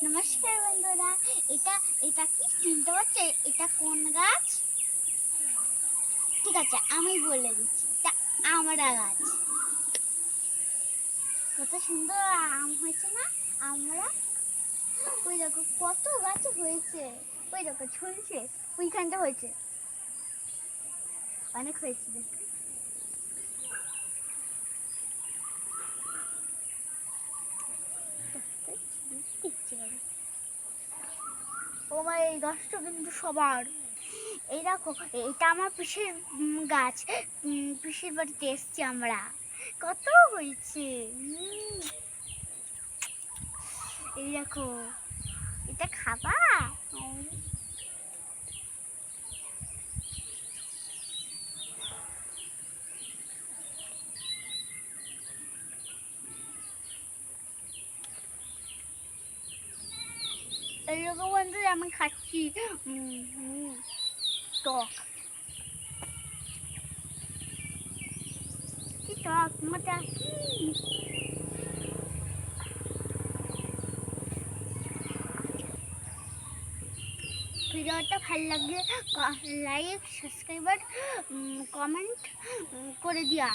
নমস্কার বন্ধুরা, এটা এটা কি চিনতে পারছে? এটা কোন গাছ? ঠিক আছে, আমি বলে দিচ্ছি, এটা আমড়া গাছ। কত সুন্দর আম হয়েছে না আমরা? ওই দেখো কত গাছে হয়েছে, ওই দেখো ঝুলছে, ওইখানটা হয়েছে, অনেক হয়েছে দেখো। ও মা, এই গাছটা কিন্তু সবার। এই দেখো, এটা আমার পিসির গাছ। পিসির বাড়িতে এসছি আমরা, কত হয়েছে। এই দেখো, এটা খাবা? এইরকম বন্ধুরা আমি খাচ্ছি টক, কি টক মজা। ভিডিওটা ভালো লাগলে লাইক, সাবস্ক্রাইব, কমেন্ট করে দিয়া।